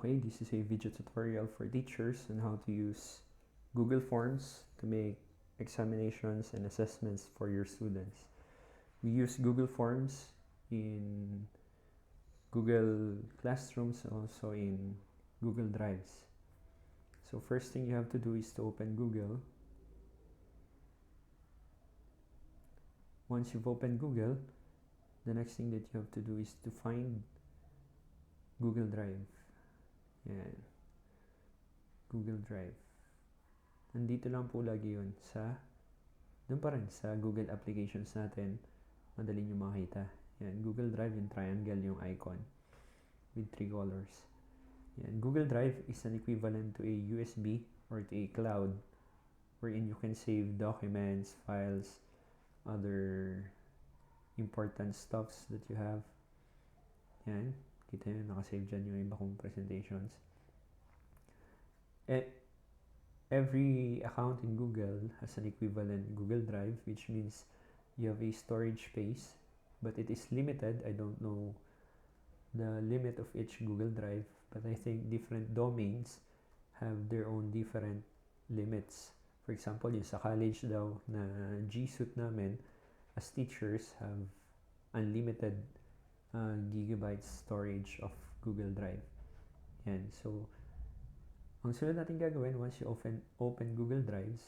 Okay, this is a video tutorial for teachers on how to use Google Forms to make examinations and assessments for your students. We use Google Forms in Google Classrooms, also in Google Drives. So first thing you have to do is to open Google. Once you've opened Google, the next thing that you have to do is to find Google Drive. Yan. Google Drive. Nandito lang po lagi yun doon pa rin sa Google applications natin. Madali nyo makita. Yan, Google Drive, yung triangle yung icon with 3 colors. Yan, Google Drive is an equivalent to a USB or to a cloud wherein you can save documents, files, other important stuffs that you have. Yan, kita nyo, nakasave dyan yung iba kong presentations. Every account in Google has an equivalent Google Drive, which means you have a storage space, but it is limited. I don't know the limit of each Google Drive, but I think different domains have their own different limits. For example, yung sa college daw na G-Suite namin, as teachers have unlimited gigabytes storage of Google Drive. Yan, so ang sunod natin gagawin, once you open Google Drives,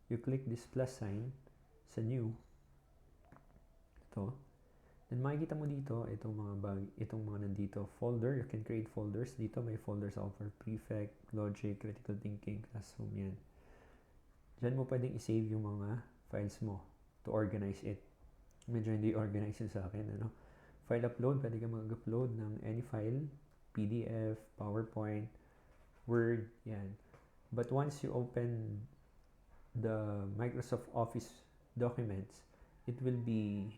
you click this plus sign sa new. Ito. Then makikita mo dito, itong mga nandito, folder. You can create folders. Dito may folders ako for prefect, logic, critical thinking, classroom, yan. Diyan mo pwedeng isave yung mga files mo to organize it. Medyo hindi organize yun sa akin, ano? File upload, pwede ka mag-upload ng any file, PDF, PowerPoint, Word, yan. But once you open the Microsoft Office documents, it will be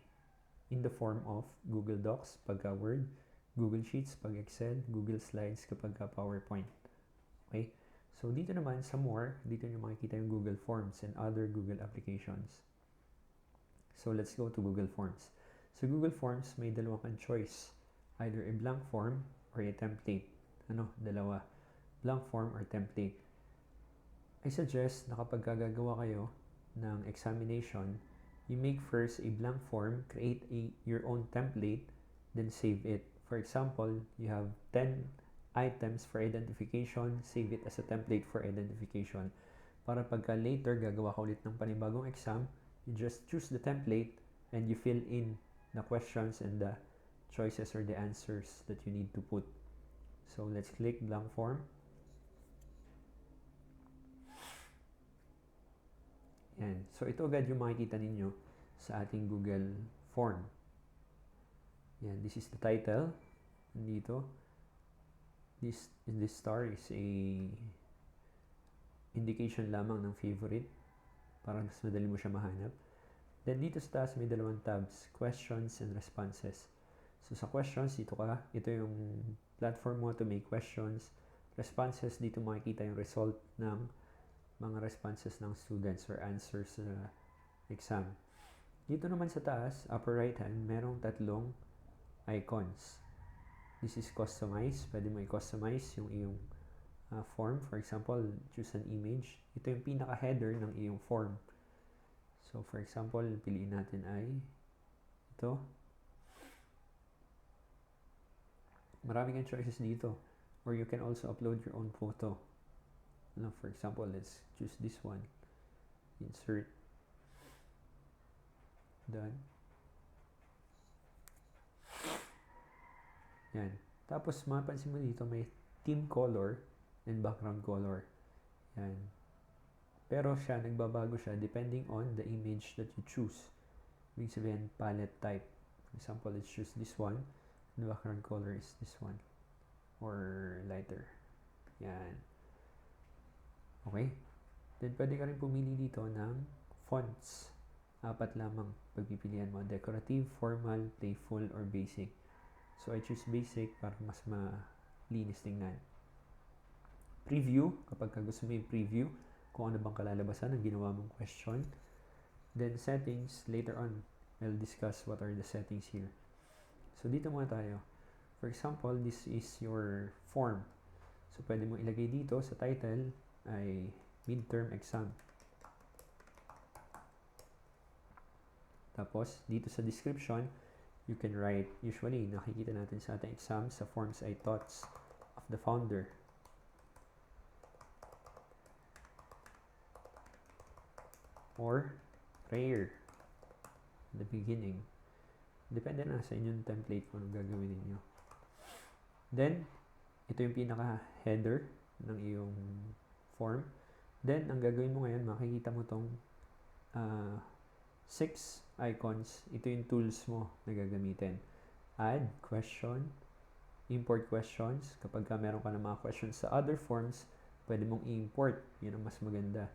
in the form of Google Docs pagka Word, Google Sheets pag Excel, Google Slides kapag PowerPoint. Okay? So dito naman sa more, dito nyo makikita yung Google Forms and other Google applications. So let's go to Google Forms. So Google Forms, may dalawa kang choice. Either a blank form or a template. Dalawa. Blank form or template. I suggest na kapag gagawa kayo ng examination, you make first a blank form, create your own template, then save it. For example, you have 10 items for identification, save it as a template for identification. Para pagka later gagawa ka ulit ng panibagong exam, you just choose the template and you fill in the questions and the choices or the answers that you need to put. So let's click blank form. Yan. So ito agad yung makikita ninyo sa ating Google form. Yan, this is the title. Nandito. This star is a indication lamang ng favorite para mas madali mo siya mahanap. Then dito sa taas may dalawang tabs, questions and responses. So sa questions, ito yung platform mo to make questions. Responses, dito makikita yung result ng mga responses ng students or answers sa exam. Dito naman sa taas, upper right hand, merong tatlong icons. This is customize. Pwede mo i-customize yung iyong form. For example, choose an image. Ito yung pinaka-header ng iyong form. So, for example, piliin natin ay ito. Marami kang choices dito. Or you can also upload your own photo. For example, let's choose this one. Insert. Done. Yan. Tapos, mapansin mo dito, may theme color and background color. Yan. Pero nagbabago siya depending on the image that you choose. Ibig sabihin, palette type. For example, let's choose this one. The background color is this one. Or lighter. Yan. Okay? Then, pwede ka rin pumili dito ng fonts. 4 lamang pagpipilian mo. Decorative, formal, playful, or basic. So, I choose basic para mas malinis tingnan. Preview. Kapag gusto mo yung preview, kung ano bang kalalabasan ng ginawa mong question. Then, settings. Later on, I'll discuss what are the settings here. So, dito muna tayo. For example, this is your form. So, pwede mo ilagay dito sa title ay midterm exam. Tapos, dito sa description, you can write, usually, nakikita natin sa ating exam, sa forms ay thoughts of the founder. Or prayer in the beginning. Depende na sa inyong template kung anong gagawin ninyo. Then, ito yung pinaka-header ng iyong form. Then, ang gagawin mo ngayon, makikita mo tong 6 icons. Ito yung tools mo na gagamitin. Add, question, import questions. Kapag meron ka ng mga questions sa other forms, pwede mong i-import. Yun ang mas maganda.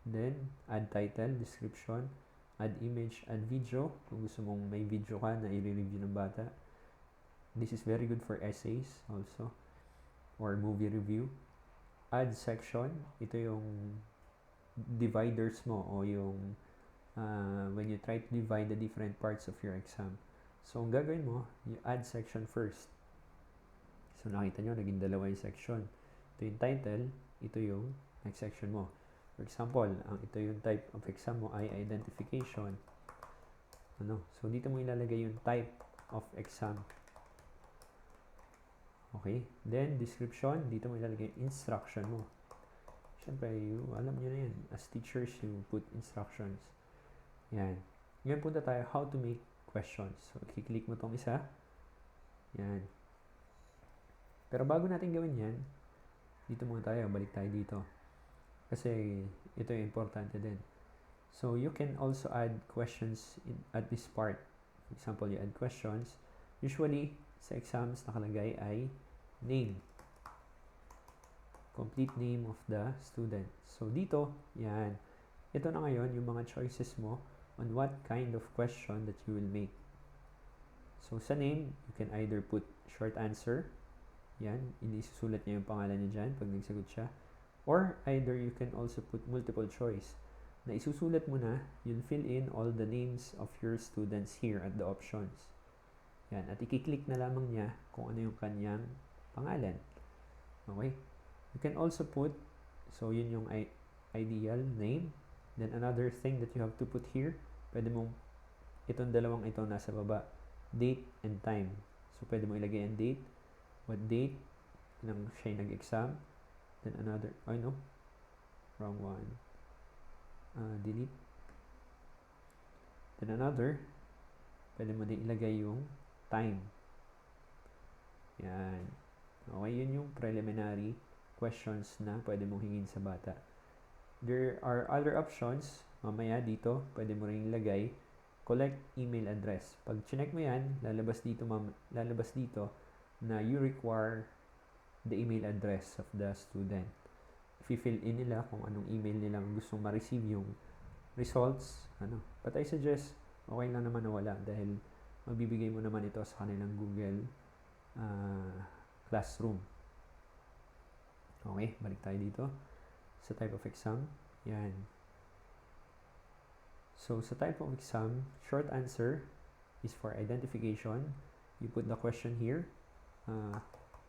Then, add title, description, add image, add video. Kung gusto mong may video ka na i-review ng bata. This is very good for essays also. Or movie review. Add section. Ito yung dividers mo o yung when you try to divide the different parts of your exam. So, ang gagawin mo, you add section first. So, nakita nyo, naging dalawa yung section. Ito yung title, ito yung next section mo. For example, ito yung type of exam mo ay identification. So, dito mo ilalagay yung type of exam. Okay? Then, description, dito mo ilalagay instruction mo. Siyempre, alam nyo na yan. As teachers, you put instructions. Yan. Ngayon punta tayo, how to make questions. So, i-click mo tong isa. Yan. Pero bago natin gawin yan, dito muna tayo, balik tayo dito. Kasi, ito yung importante din. So, you can also add questions at this part. For example, you add questions. Usually, sa exams, nakalagay ay name. Complete name of the student. So, dito, yan. Ito na ngayon, yung mga choices mo on what kind of question that you will make. So, sa name, you can either put short answer. Yan, isusulat niya yung pangalan niya dyan pag nagsagot siya. Or, either you can also put multiple choice. Na isusulat mo na, you'll fill in all the names of your students here at the options. Yan, at i-click na lamang niya kung ano yung kanyang pangalan. Okay? You can also put, so yun yung ideal name. Then another thing that you have to put here, pwede mong, itong dalawang ito nasa baba, date and time. So pwede mo ilagay ang date, what date nang siya nag-exam. Then another, wrong one. Delete. Then another, pwede mo din ilagay yung time. Yan. Okay, yun yung preliminary questions na pwede mong hingin sa bata. There are other options. Mamaya dito, pwede mo rin ilagay collect email address. Pag chinek mo yan, lalabas dito na you require the email address of the student. If you fill in nila kung anong email nilang gustong ma-receive yung results, But I suggest, okay lang naman na wala dahil mabibigay mo naman ito sa kanilang Google Classroom. Okay, balik tayo dito sa type of exam. Yan. So, sa type of exam, short answer is for identification. You put the question here.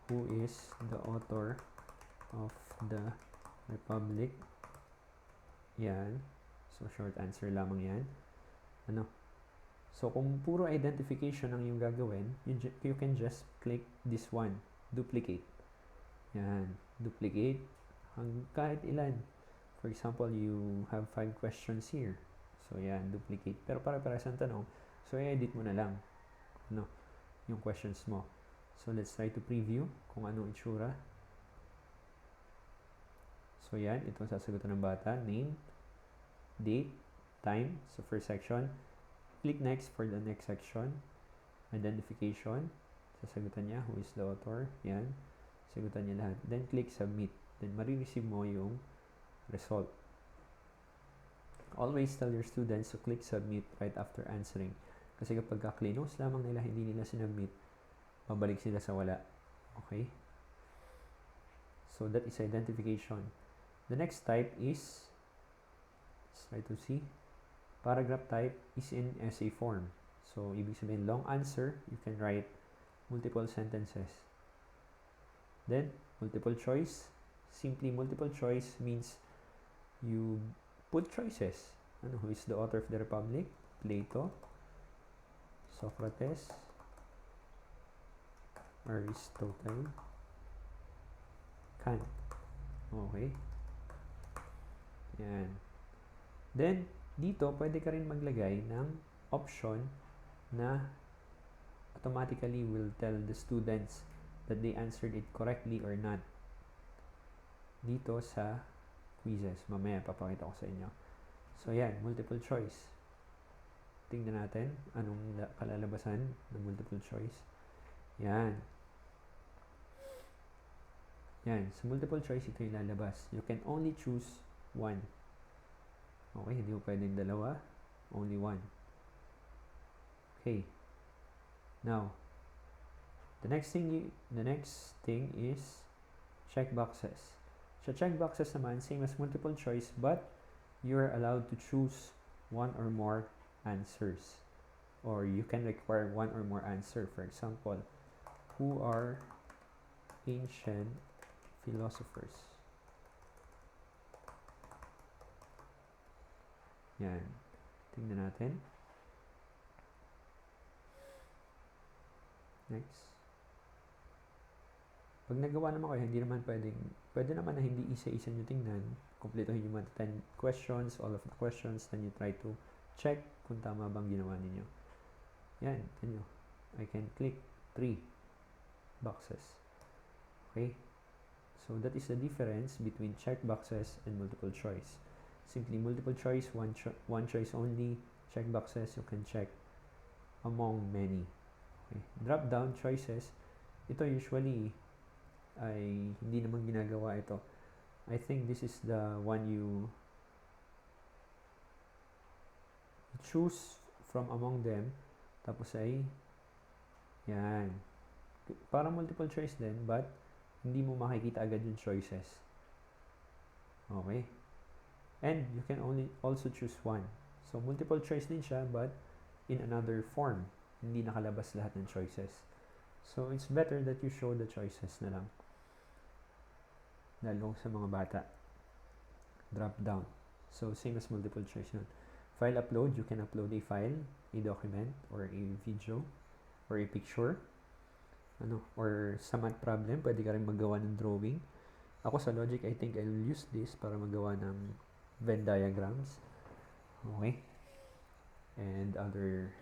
Who is the author of the Republic? Yan. So, short answer lamang yan. So, kung puro identification ang yung gagawin, you can just click this one. Duplicate. Yan. Duplicate. Kahit ilan. For example, you have 5 questions here. So, yan. Duplicate. Pero para-parehas ang tanong. So, i-edit mo na lang. Yung questions mo. So, let's try to preview kung anong itsura. So, yan. Itong sasagutan ng bata. Name, date, time. So, first section. Click next for the next section. Identification. Sasagutan niya. Who is the author? Yan. Sagutan niya lahat. Then, click submit. Then, marireceive mo yung result. Always tell your students to click submit right after answering. Kasi kapag ka-cleanos lamang nila, hindi nila sinubmit, babalik sila sa wala. Okay? So, that is identification. The next type is, let's try to see, paragraph type is in essay form. So, ibig sabihin, long answer, you can write multiple sentences. Then, Multiple choice, simply multiple choice means you put choices. Who is the author of the Republic? Plato, Socrates, Aristotle, Kant. Okay. Yan. Then, dito, pwede ka rin maglagay ng option na automatically will tell the students that they answered it correctly or not. Dito sa quizzes. Mamaya, papakita ko sa inyo. So, yan. Multiple choice. Tingnan natin anong kalalabasan ng multiple choice. Yan. Yan. Sa multiple choice, ito yung lalabas. You can only choose one. Okay, hindi mo pwedeng dalawa. Only one. Okay. Now, the next thing is check boxes. So, check boxes naman, same as multiple choice, but you're allowed to choose one or more answers. Or you can require one or more answer. For example, who are ancient philosophers? Yan. Tingnan natin. Next. Pag nagawa naman kayo, hindi naman pwede naman na hindi isa-isa nyo tingnan. Kumpletuhin nyo 10 questions, all of the questions, then you try to check kung tama bang ginawa ninyo. Yan, tingnan nyo. I can click 3 boxes. Okay? So, that is the difference between check boxes and multiple choice. Simply multiple choice, one choice only. Check boxes, you can check among many. Okay. Drop down choices, ito usually ay hindi naman ginagawa ito. I think this is the one you choose from among them, tapos ay yan. Parang multiple choice din, but hindi mo makikita agad yung choices. Okay? And you can also choose one. So, multiple choice din siya, but in another form. Hindi nakalabas lahat ng choices. So, it's better that you show the choices na lang. Lalo sa mga bata. Drop down. So, same as multiple choice yun. File upload, you can upload a file, a document, or a video, or a picture. Or sa math problem, pwede ka rin magawa ng drawing. Ako sa logic, I think I'll use this para magawa ng Venn diagrams. Okay? And other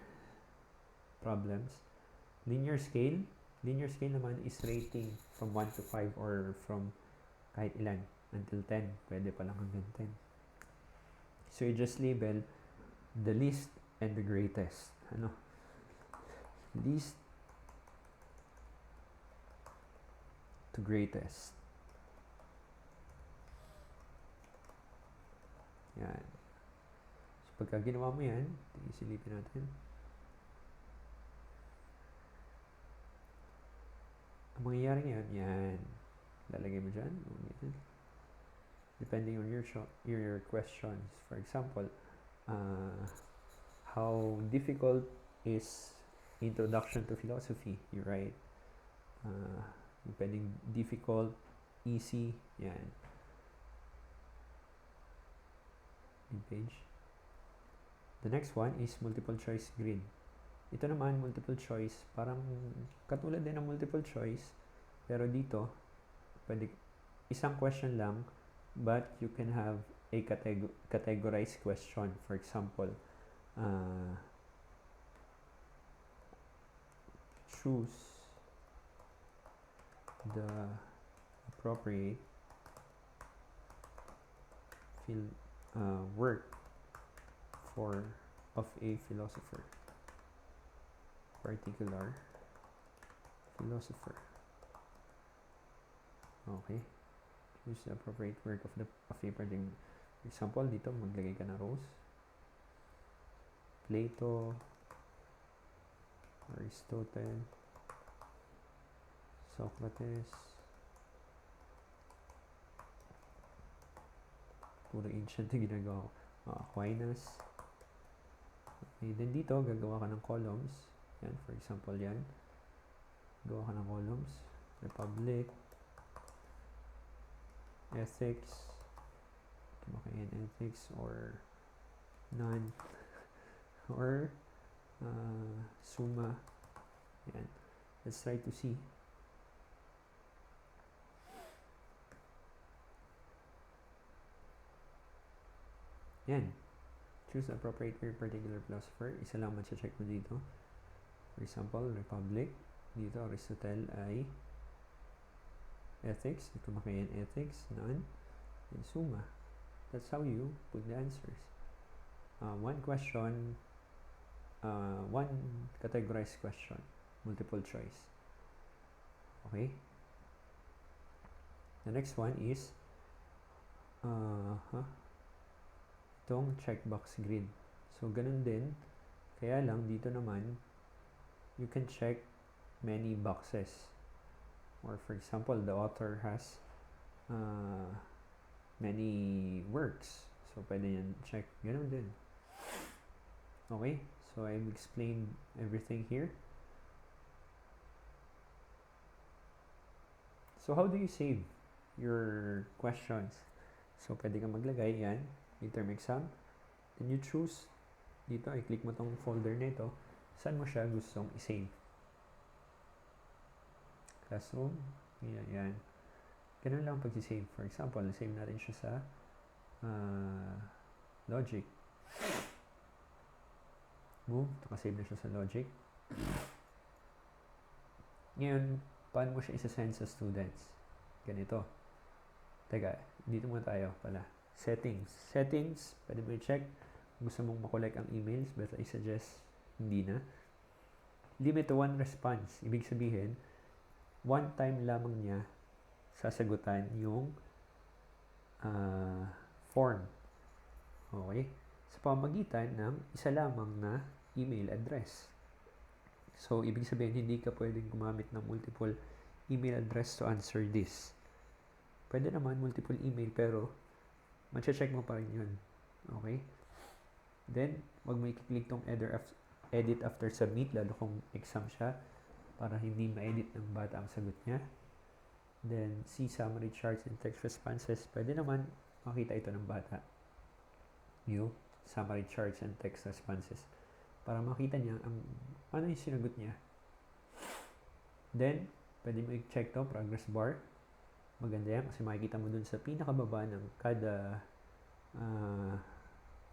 problems. Linear scale naman is rating from 1 to 5 or from kahit ilan until 10. Pwede pa lang hanggang 10. So, you just label the least and the greatest. Least to greatest. Yan. So, pagka ginawa mo yan, isilipin natin. Ang mangyayari ngayon, yan. Lalagay mo dyan. Depending on your questions. For example, how difficult is introduction to philosophy? You write. Depending difficult, easy, yan. Page. The next one is multiple choice grid. Ito naman, multiple choice, parang katulad din ng multiple choice, pero dito, pwede isang question lang, but you can have a categorized question. For example, choose the appropriate work of a philosopher. Particular philosopher. Okay. Choose the appropriate work of a particular. Example, dito maglagay ka na rows. Plato, Aristotle, Socrates, puro ancient na ginagawa ko. Aquinas. Okay, then dito, gagawa ka ng columns. Yan, for example, yan. Gawa ka ng columns. Republic, ethics, kumakain ethics, or none, or summa. Yan. Let's try to see. Yan. Choose the appropriate for particular philosopher. Isa lang check mo dito. For example, Republic. Dito, Aristotle ay ethics. Kumakain ethics, none, and summa. That's how you put the answers. One question, one categorized question, multiple choice. Okay? The next one is itong checkbox grid. So, ganun din. Kaya lang, dito naman, you can check many boxes. Or for example, the author has many works. So, pwede yan check. Ganun din. Okay? So, I've explained everything here. So, how do you save your questions? So, pwede kang maglagay yan, midterm exam. Then you choose dito, i-click mo tong folder na ito. Saan mo siya gustong i-save? Classroom. Yan. Ganun lang pag-save. For example, save natin siya sa logic. Move. Nakasave na siya sa logic. Ngayon, paano mo siya isa-send sa students? Ganito. Teka, dito muna tayo pala. Settings, pwede mo i-check. Gusto mong makolek ang emails, but I suggest hindi na. Limit to one response. Ibig sabihin, one time lamang niya sasagutan yung form. Okay? Sa pamamagitan ng isa lamang na email address. So, ibig sabihin, hindi ka pwedeng gumamit ng multiple email address to answer this. Pwede naman multiple email, pero check mo pa rin yun. Okay? Then, wag mo i-click tong edit after submit, lalo kung exam siya, para hindi ma-edit ng bata ang sagot niya. Then, see summary charts and text responses. Pwede naman makita ito ng bata. Yung summary charts and text responses. Para makita niya ano yung sinagot niya. Then, pwede mo i-check to, progress bar. Maganda yan kasi makikita mo dun sa pinakababa ng kada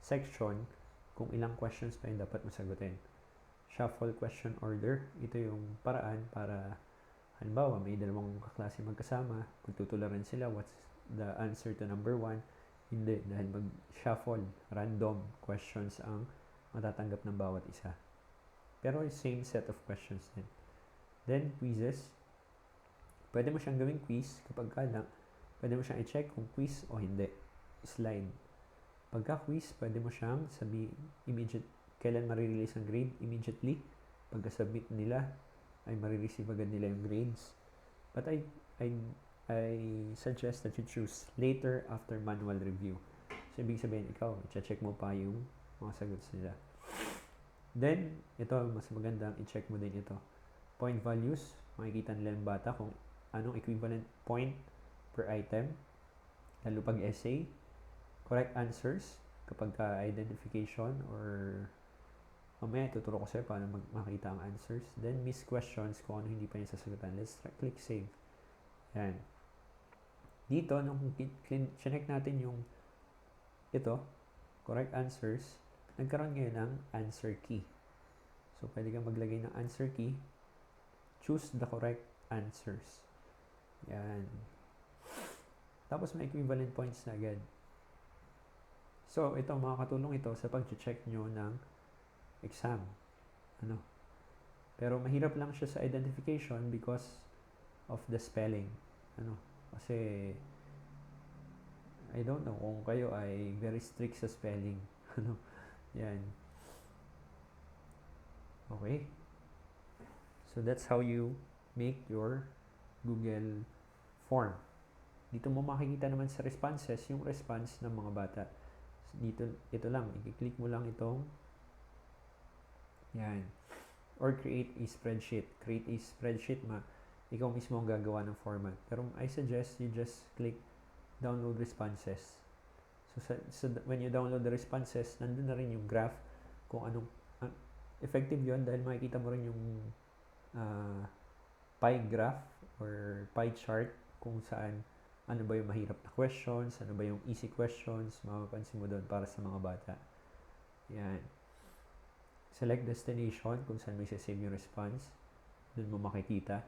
section kung ilang questions pa yung dapat masagutin. Shuffle question order. Ito yung paraan para halimbawa may dalawang kaklase magkasama, pagtutularan sila, what's the answer to number 1? Hindi, dahil mag-shuffle, random questions ang matatanggap ng bawat isa. Pero same set of questions din. Then, quizzes. Pwede mo siyang gawing quiz kapag lang. Pwede mo siyang i-check kung quiz o hindi. Slide. Pagka quiz, pwede mo siyang immediate, kailan marirelease ang grade? Immediately. Pagka-submit nila, ay marireceive agad nila yung grades. But I suggest that you choose later after manual review. So, ibig sabihin, ikaw, i-check mo pa yung mga sagot nila. Then, ito, mas magandang i-check mo din ito. Point values, makikita nila yung bata kung anong equivalent point per item. Lalo pag essay. Correct answers, kapag ka-identification or mamaya tuturo ko sa'yo paano makita ang answers. Then, miss questions kung ano hindi pa niya sasagutan. Let's click save. Yan. Dito, nung chinek natin yung ito, correct answers, nagkaroon ngayon ng answer key. So, pwede kang maglagay ng answer key. Choose the correct answers. Yan. Tapos, may equivalent points na agad. So, ito, makakatulong ito sa pag-check nyo ng exam. Pero, mahirap lang siya sa identification because of the spelling. Kasi, I don't know kung kayo ay very strict sa spelling. Yan. Okay. So, that's how you make your Google form. Dito mo makikita naman sa responses, yung response ng mga bata. Dito, ito lang, i-click mo lang itong yan. Or create a spreadsheet. Create a spreadsheet, ikaw mismo ang gagawa ng format. Pero I suggest you just click download responses. So when you download the responses, nandun na rin yung graph kung anong effective yon dahil makikita mo rin yung pie graph or pie chart kung saan ano ba yung mahirap na questions, ano ba yung easy questions, mapapansin mo doon para sa mga bata. Yan. Select destination kung saan may save yung response. Doon mo makikita.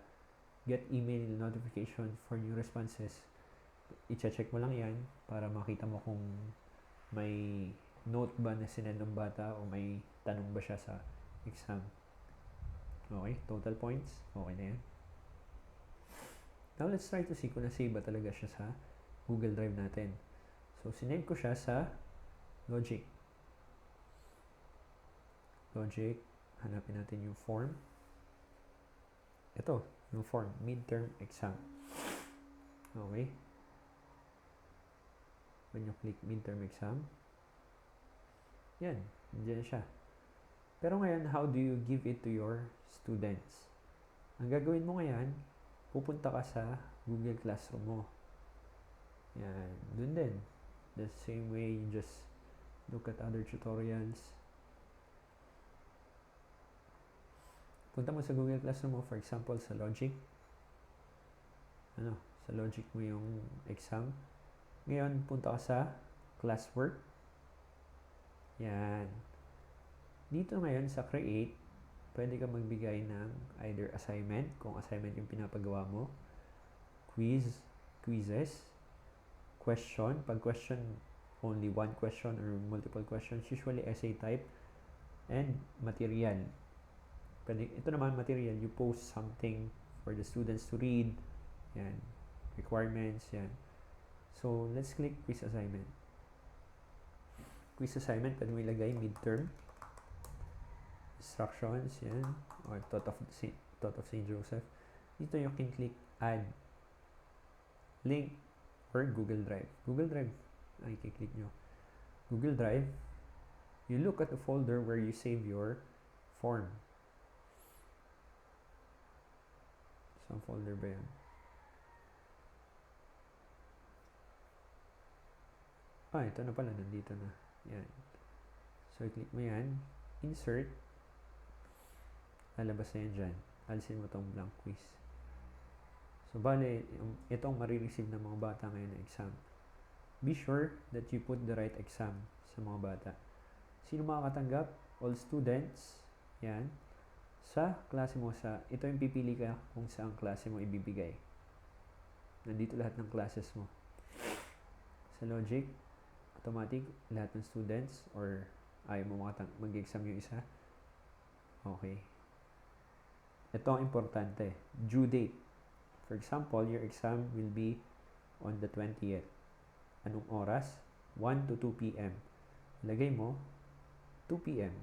Get email notification for new responses. I-check mo lang yan para makita mo kung may note ba na sinend ng bata o may tanong ba siya sa exam. Okay, total points. Okay na yan. Now, let's try to see kung na-save ba talaga siya sa Google Drive natin. So, sinave ko siya sa Logic. Logic. Hanapin natin yung form. Ito, yung form. Midterm exam. Okay. When you click midterm exam, yan, nandiyan siya. Pero ngayon, how do you give it to your students? Ang gagawin mo ngayon, pupunta ka sa Google Classroom mo. Yan, dun din. The same way, you just look at other tutorials. Punta mo sa Google Classroom mo, for example, sa Logic. Sa Logic mo yung exam. Ngayon, punta ka sa classwork. Yan. Dito ngayon sa create, pwede ka magbigay ng either assignment, kung assignment yung pinapagawa mo, quizzes, question, pag question, only one question or multiple questions, usually essay type, and material. Pwede, ito naman material, you post something for the students to read. Yan. Requirements, yan. So, let's click quiz assignment. Quiz assignment, pwede mo ilagay midterm. Instructions, yan. Or thought of St. Joseph. Dito yung click add link or Google Drive. Google Drive, ay i-click nyo. Google Drive, you look at the folder where you save your form. Saan folder ba yan? Ito na pala, nandito na. Yan. So, i-click mo yan. Insert. Lalabas na yan dyan. Alisin mo tong blank quiz. So, bale, ito ang marireceive ng mga bata ngayon na exam. Be sure that you put the right exam sa mga bata. Sino makakatanggap? All students. Yan. Sa klase mo, ito yung pipili ka kung saan klase mo ibibigay. Nandito lahat ng classes mo. Sa Logic, automatic, lahat ng students or ayaw mo mag-exam yung isa. Okay. Ito ang importante. Due date. For example, your exam will be on the 20th. Anong oras? 1 to 2 p.m. Lagay mo, 2 p.m.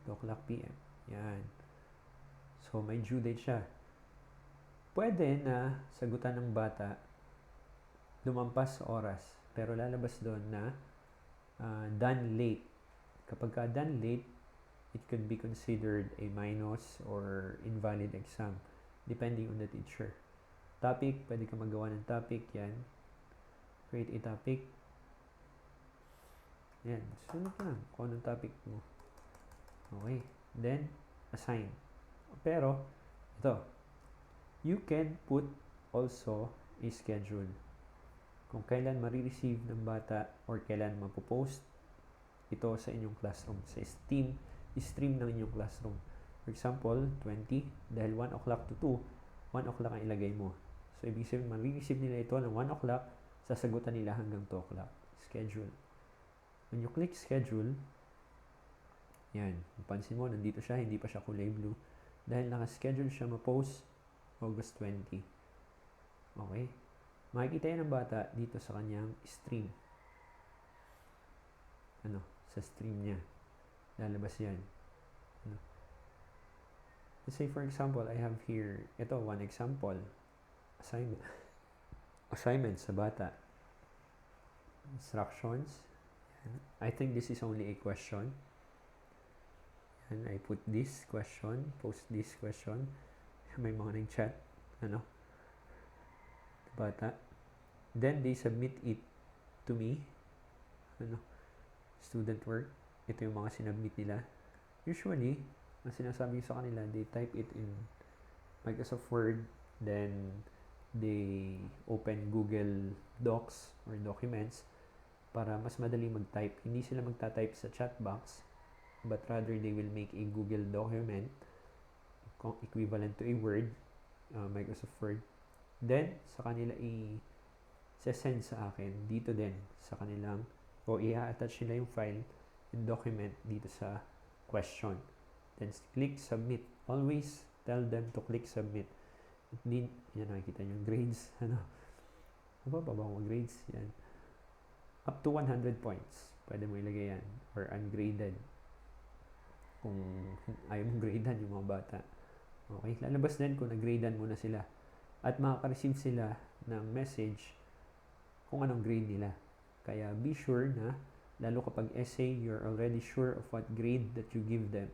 2 o'clock p.m. Yan. So, may due date siya. Pwede na sagutan ng bata lumampas sa oras, pero lalabas doon na done late. Kapag ka done late, it could be considered a minus or invalid exam, depending on the teacher. Topic, pwede ka magawa ng topic, yan. Create a topic. Yan, sunod lang kung anong topic mo. Okay, then, assign. Pero, ito, you can put also a schedule. Kung kailan marireceive ng bata or kailan mapopost ito sa inyong classroom. Sa stream ng inyong classroom. For example, 20, dahil 1 o'clock to 2, 1 o'clock ang ilagay mo. So, ibig sabihin, marireceive nila ito ng 1 o'clock, sasagutan nila hanggang 2 o'clock. Schedule. When you click schedule, yan, pansin mo, nandito siya, hindi pa siya kulay blue. Dahil naka-schedule siya ma-post August 20. Okay? Makikita yan ng bata dito sa kanyang stream. Sa stream niya. Lalabas yan. Let's say for example, I have here, ito, one example. Assignment sa bata. Instructions. I think this is only a question. And I put this question, post this question. May mga nag-chat. ano, bata. Then they submit it to me, ano, student work. Ito yung mga sinubmit nila. Usually, ang sinasabi ko sa kanila, they type it in Microsoft Word, then they open Google Docs or documents para mas madali mag-type. Hindi sila magta-type sa chat box, but rather they will make a Google document equivalent to a Word, Microsoft Word. Then, sa kanila i-send sa akin dito din sa kanilang o i-attach nila yung file and document dito sa question. Then, click submit. Always tell them to click submit. Yan, nakikita nyo, grades, ano ba mo grades? Yan. Up to 100 points. Pwede mo ilagay yan. Or ungraded. Kung ayaw mong gradean yung mga bata. Okay? Lalabas din kung nag-gradean mo na sila. At makaka-receive sila ng message kung anong grade nila. Kaya be sure na, lalo kapag essay, you're already sure of what grade that you give them.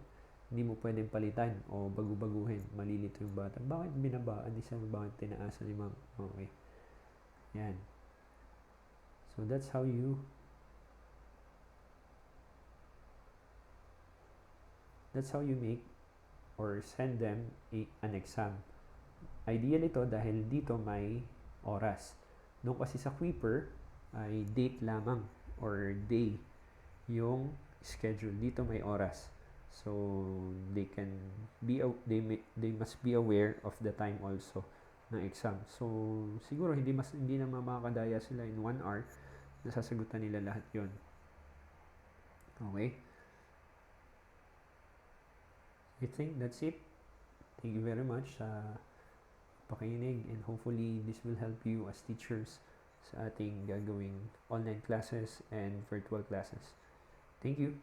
Hindi mo pwedeng palitan o bagu-baguhin. Malilito yung bata. Bakit binabaan isa? Bakit tinaasan ni ma'am? Okay. Yan. So that's how you make or send them an exam. Ideal ito dahil dito may oras. Doon kasi sa quipper ay date lamang or day yung schedule. Dito may oras. So they can be they must be aware of the time also ng exam. So siguro hindi na makakadaya sila in 1 hour. Nasasagutan nila lahat 'yon. Okay? I think that's it. Thank you very much sa pakinig, and hopefully this will help you as teachers sa ating gagawing online classes and virtual classes. Thank you.